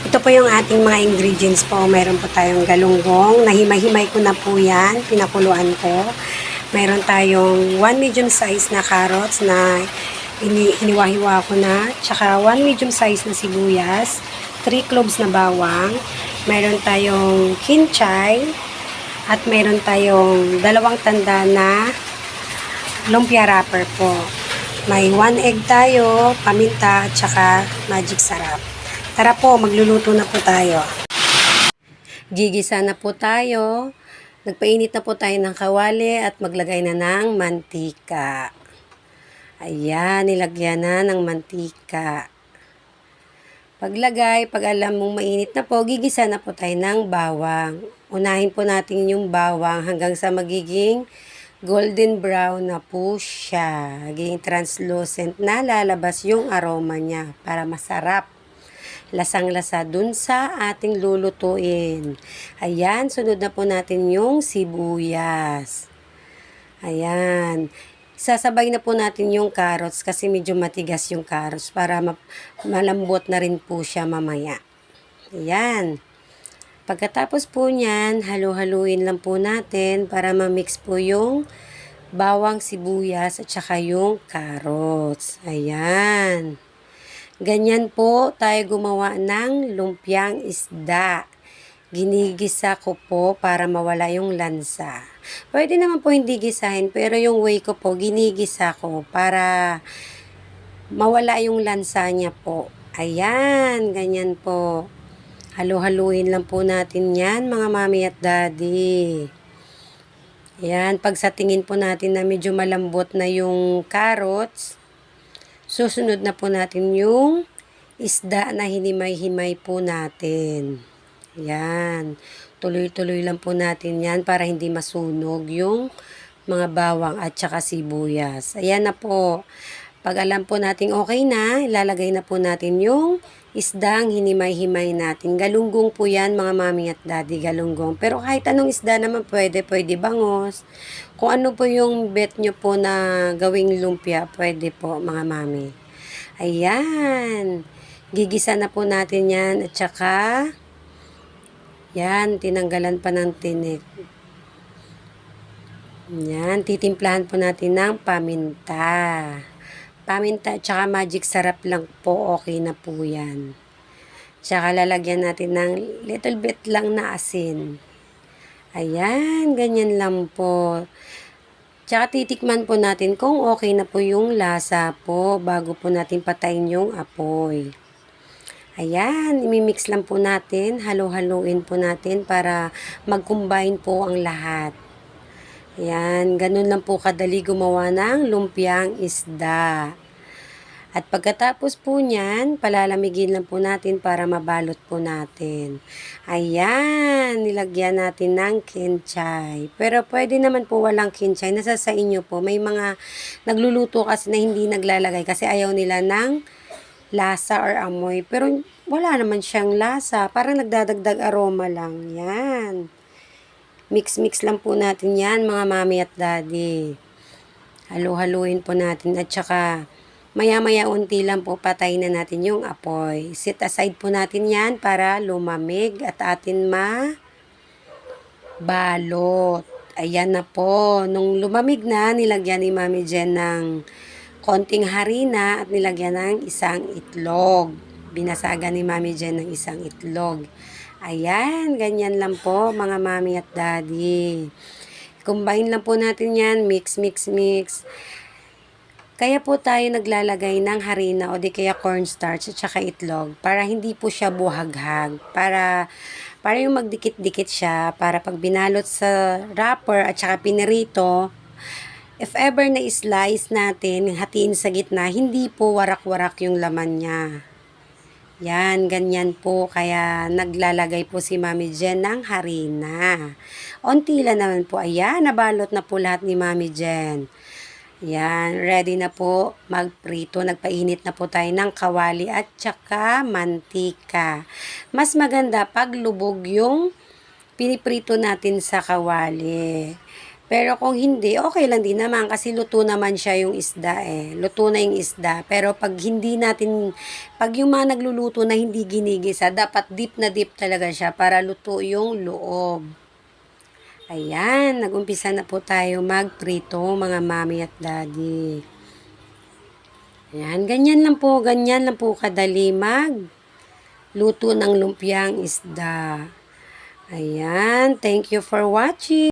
Ito po yung ating mga ingredients po. Meron po tayong galunggong. Nahimay-himay ko na po yan. Pinakuluan ko. Meron tayong 1 medium size na carrots na hiniwa-hiwa ko na. Tsaka 1 medium size na sibuyas. 3 cloves na bawang. Meron tayong kinchay. At meron tayong 2 tanda na lumpia wrapper po. May 1 egg tayo, paminta, at saka magic sarap. Tara po, magluluto na po tayo. Gigisa na po tayo. Nagpainit na po tayo ng kawali at maglagay na ng mantika. Ayan, nilagyan na ng mantika. Paglagay, pag alam mong mainit na po, gigisa na po tayo ng bawang. Unahin po natin yung bawang hanggang sa magiging golden brown na po siya. Magiging translucent na lalabas yung aroma niya para masarap. Lasang-lasa dun sa ating lulutuin. Ayan, sunod na po natin yung sibuyas. Ayan. Sasabay na po natin yung carrots kasi medyo matigas yung carrots para malambot na rin po siya mamaya. Ayan. Pagkatapos po niyan, halu-haluin lang po natin para ma-mix po yung bawang, sibuyas at saka yung carrots. Ayan. Ganyan po tayo gumawa ng lumpiang isda. Ginigisa ko po para mawala yung lansa. Pwede naman po hindi gisahin pero yung way ko po, ginigisa ko para mawala yung lansa niya po. Ayan, ganyan po. Halu-haluin lang po natin yan, mga mami at daddy. Yan, pag sa tingin po natin na medyo malambot na yung carrots, susunod na po natin yung isda na hinimay-himay po natin. Yan, tuloy-tuloy lang po natin yan para hindi masunog yung mga bawang at saka sibuyas. Ayan na po. Pag alam po natin okay na, ilalagay na po natin yung isdang hinimay-himay natin. Galunggong po yan, mga mami at daddy, galunggong. Pero kahit anong isda naman pwede bangos. Kung ano po yung bet nyo po na gawing lumpia, pwede po, mga mami. Ayan. Gigisa na po natin yan. At saka, yan, tinanggalan pa ng tinik. Yan, titimplahan po natin ng paminta. Paminta at saka magic sarap lang po, okay na po yan. Tsaka lalagyan natin ng little bit lang na asin. Ayan, ganyan lang po. Tsaka titikman po natin kung okay na po yung lasa po bago po natin patayin yung apoy. Ayan, imimix lang po natin, halo-haloin po natin para mag-combine po ang lahat. Ayan, ganun lang po kadali gumawa ng lumpiang isda. At pagkatapos po niyan, palalamigin lang po natin para mabalot po natin. Ayan, nilagyan natin ng kinchay. Pero pwede naman po walang kinchay. Nasa sa inyo po. May mga nagluluto kasi na hindi naglalagay kasi ayaw nila ng lasa or amoy. Pero wala naman siyang lasa. Parang nagdadagdag aroma lang. Yan. Mix-mix lang po natin yan, mga mami at daddy. Halu-haluin po natin at saka maya-maya unti lang po patay na natin yung apoy. Set aside po natin yan para lumamig at atin mabalot. Ayan na po. Nung lumamig na, nilagyan ni Mami Jen ng konting harina at nilagyan ng isang itlog. Binasagan ni Mami Jen ng isang itlog. Ayan, ganyan lang po mga mami at daddy. Combine lang po natin yan, mix, mix, mix. Kaya po tayo naglalagay ng harina o di kaya cornstarch at saka itlog para hindi po siya buhaghag. Para yung magdikit-dikit siya para pag binalot sa wrapper at saka pinirito, if ever na slice natin, hatiin sa gitna, hindi po warak-warak yung laman niya. Yan, ganyan po. Kaya naglalagay po si Mami Jen ng harina. Unti lang naman po. Ayan, nabalot na po lahat ni Mami Jen. Yan, ready na po magprito. Nagpainit na po tayo ng kawali at saka mantika. Mas maganda pag lubog yung piniprito natin sa kawali. Pero kung hindi, okay lang din naman kasi luto naman siya yung isda eh. Luto na yung isda. Pero pag hindi natin, pag yung mga nagluluto na hindi ginigisa, dapat deep na deep talaga siya para luto yung loob. Ayan, nagumpisa na po tayo magprito mga mami at daddy. Ayan, ganyan lang po kadali luto ng lumpiang isda. Ayan, thank you for watching.